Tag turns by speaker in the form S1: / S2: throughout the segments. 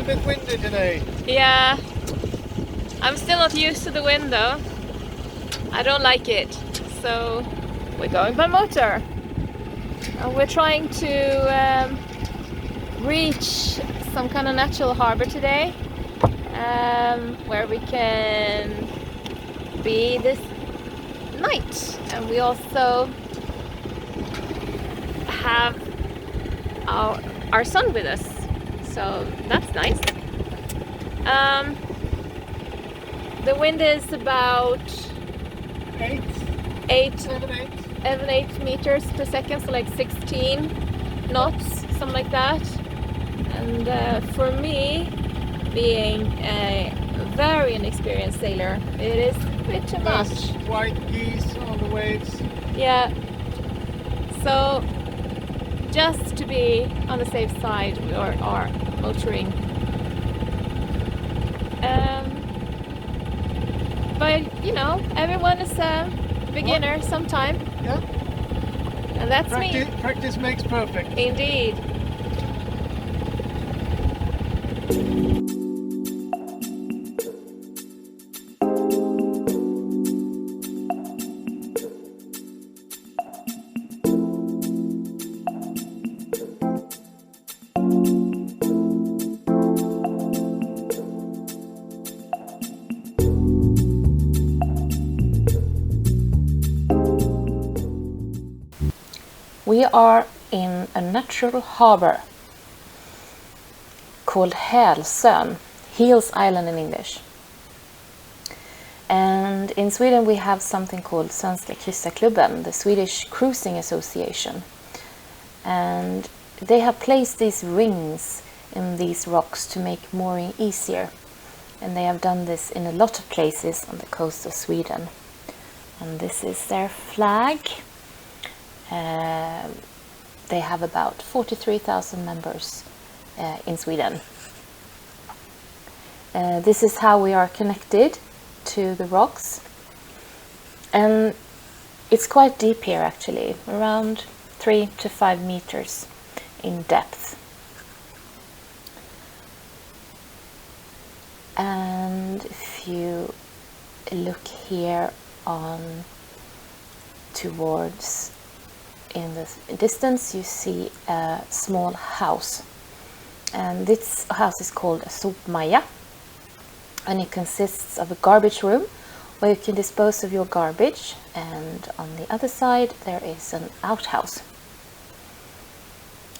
S1: bit windy today.
S2: Yeah, I'm still not used to the wind though. I don't like it. So we're going by motor. And we're trying to reach some kind of natural harbor today, where we can be this night. And we also have our son with us. So that's nice. The wind is about 8 meters per second, so like 16 knots, something like that. And for me, being a very inexperienced sailor, it is a bit too much.
S1: There's white geese on the waves.
S2: Yeah. So just to be on the safe side, we are motoring. But you know, everyone is a beginner sometime.
S1: Yeah.
S2: And that's me.
S1: Practice makes perfect.
S2: Indeed. We are in a natural harbour called Hälsön, Heels Island in English. And in Sweden we have something called Svenska Kryssarklubben, the Swedish Cruising Association. And they have placed these rings in these rocks to make mooring easier. And they have done this in a lot of places on the coast of Sweden. And this is their flag. They have about 43,000 members in Sweden. This is how we are connected to the rocks. And it's quite deep here actually, around 3 to 5 meters in depth. And if you look here on towards in the distance, you see a small house, and this house is called a sopmaja, and it consists of a garbage room where you can dispose of your garbage, and on the other side there is an outhouse.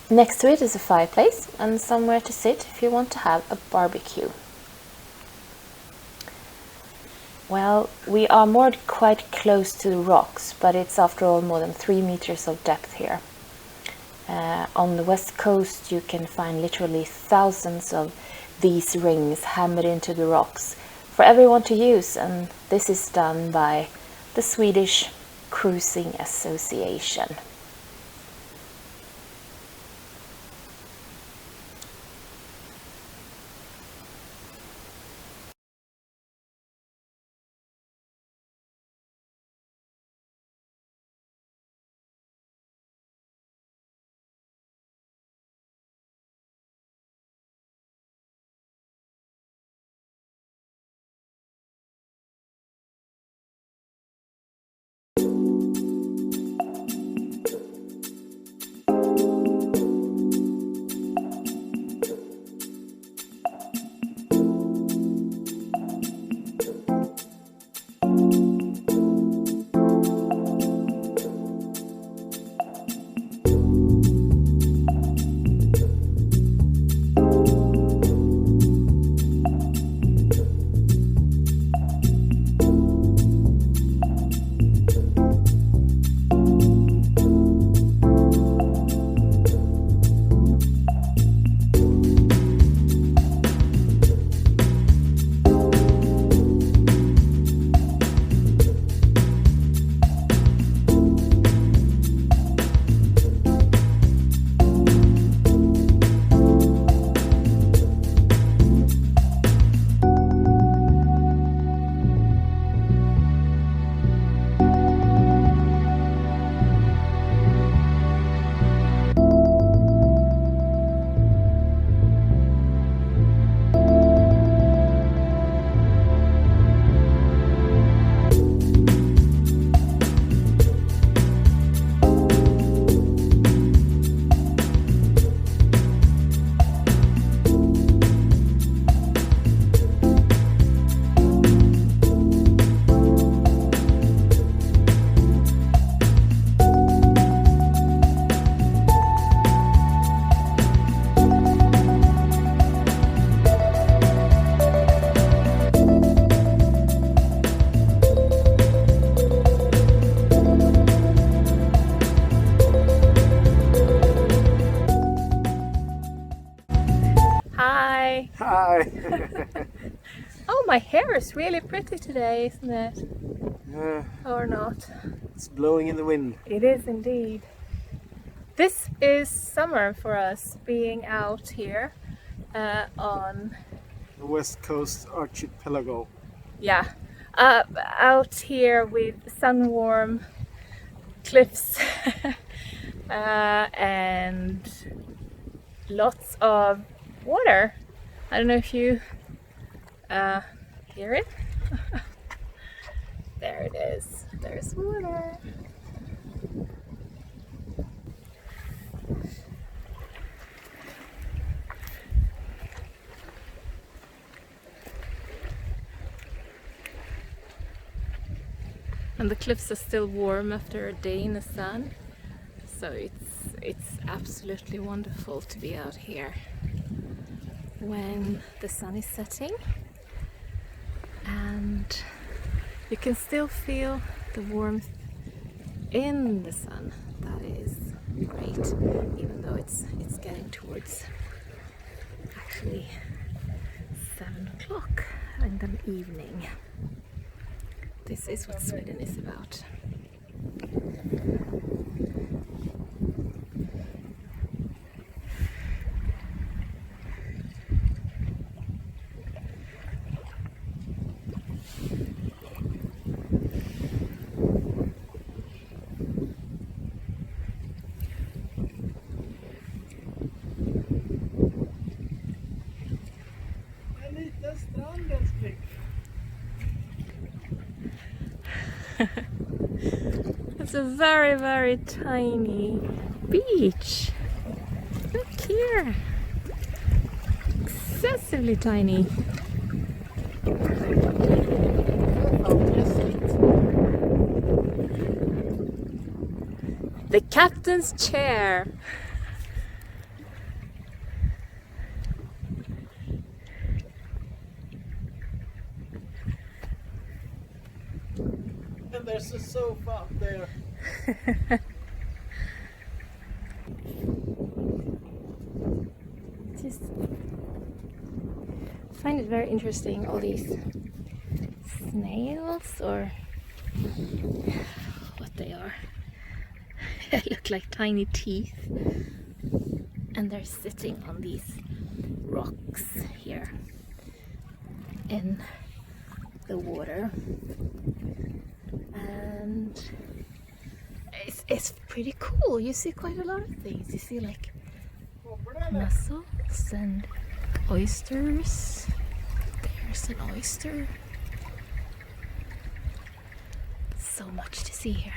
S2: Next to it is a fireplace and somewhere to sit if you want to have a barbecue. Well, we are moored quite close to the rocks, but it's after all more than 3 meters of depth here. On the west coast you can find literally thousands of these rings hammered into the rocks for everyone to use, and this is done by the Swedish Cruising Association. Hi.
S1: Hi.
S2: Oh, my hair is really pretty today, isn't it? Or not?
S1: It's blowing in the wind.
S2: It is indeed. This is summer for us, being out here on,
S1: The West Coast Archipelago.
S2: yeah, out here with sun-warm cliffs and lots of water. I don't know if you hear it. There it is. There's water. And the cliffs are still warm after a day in the sun, so it's absolutely wonderful to be out here when the sun is setting, and you can still feel the warmth in the sun. That is great, even though it's getting towards actually 7 o'clock in the evening. This is what Sweden is about. It's a very, very tiny beach. Look here. Excessively tiny. The captain's chair.
S1: And there's a sofa up there.
S2: Just find it very interesting, all these snails, or what they are. They look like tiny teeth, and they're sitting on these rocks here in the water, and it's pretty cool. You see quite a lot of things. You see like mussels and oysters. There's an oyster. So much to see here.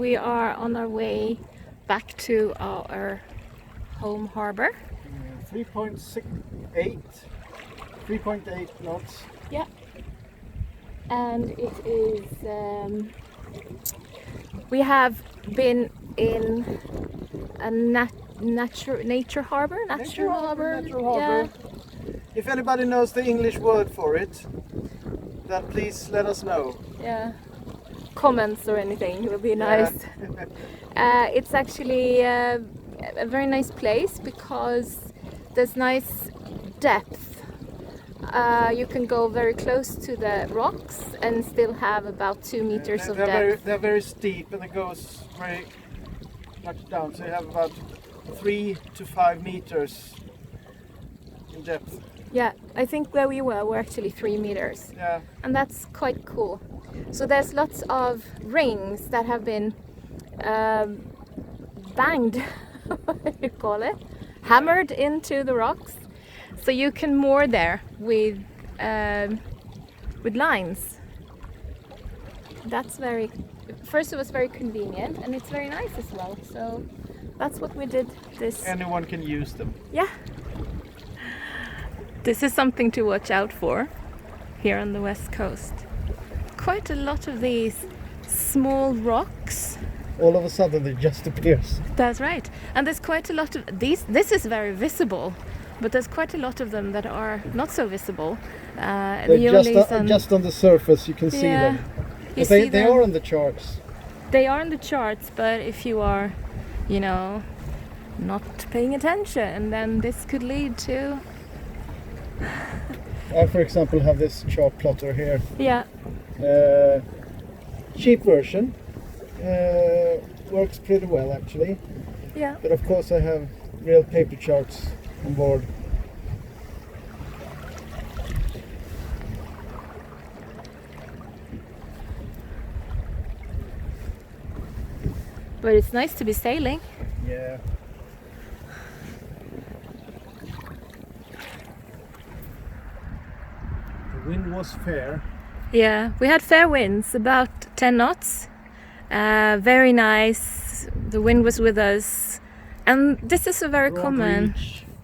S2: we are on our way back to our home harbor.
S1: 3.8 knots.
S2: Yeah. And it is, we have been in a nature harbor? Natural harbor? Yeah.
S1: If anybody knows the English word for it, then please let us know.
S2: Yeah. Comments or anything would be
S1: Yeah.
S2: nice. It's actually a very nice place because there's nice depth. You can go very close to the rocks and still have about 2 meters of depth.
S1: They're very steep and it goes very much down, so you have about 3 to 5 meters in depth.
S2: Yeah, I think where we were actually 3 meters.
S1: Yeah.
S2: And that's quite cool. So there's lots of rings that have been banged, what do you call it? Hammered into the rocks. So you can moor there with lines. That's first it was very convenient and it's very nice as well. So that's what we did this.
S1: Anyone can use them.
S2: Yeah. This is something to watch out for here on the west coast. Quite a lot of these small rocks.
S1: All of a sudden it just appears.
S2: That's right. And there's quite a lot of these. This is very visible, but there's quite a lot of them that are not so visible.
S1: They're just on the surface, you can see them.
S2: You
S1: But
S2: see
S1: they
S2: them.
S1: are on the charts.
S2: They are on the charts, but if you are, not paying attention, then this could lead to...
S1: I, for example, have this chart plotter here.
S2: Yeah.
S1: Cheap version. Works pretty well, actually.
S2: Yeah.
S1: But of course I have real paper charts on board.
S2: But it's nice to be sailing.
S1: Yeah. The wind was fair.
S2: Yeah, we had fair winds, about 10 knots. Very nice. The wind was with us. And this is a very common...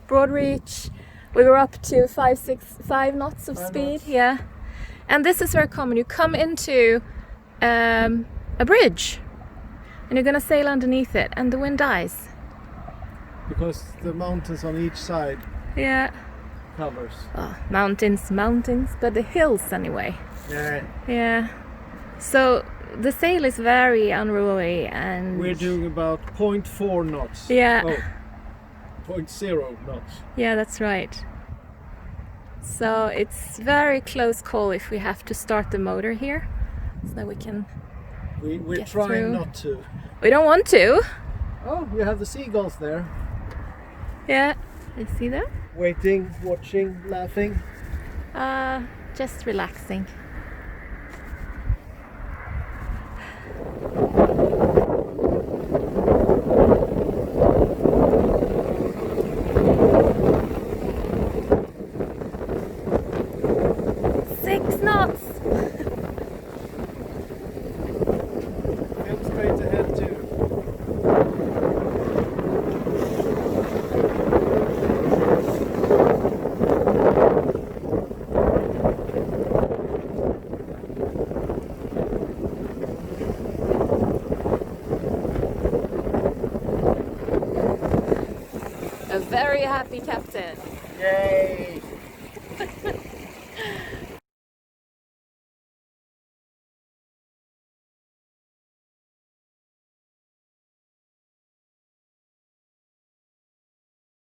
S2: Broad reach. We were up to 5 knots of
S1: 5
S2: speed.
S1: knots.
S2: Yeah. And this is very common. You come into a bridge and you're gonna sail underneath it and the wind dies.
S1: Because the mountains on each side
S2: Yeah.
S1: covers.
S2: Oh, mountains, but the hills anyway.
S1: Yeah.
S2: Yeah. So the sail is very unruly and...
S1: We're doing about 0.4 knots.
S2: Yeah.
S1: Oh, 0.0 knots.
S2: Yeah, that's right. So it's very close call if we have to start the motor here, so that we can...
S1: We're
S2: Get
S1: trying
S2: through.
S1: not to.
S2: We don't want to.
S1: Oh, you have the seagulls there.
S2: Yeah, you see that?
S1: Waiting, watching, laughing.
S2: Just relaxing.
S1: Film straight ahead too.
S2: A very happy captain.
S1: Yay!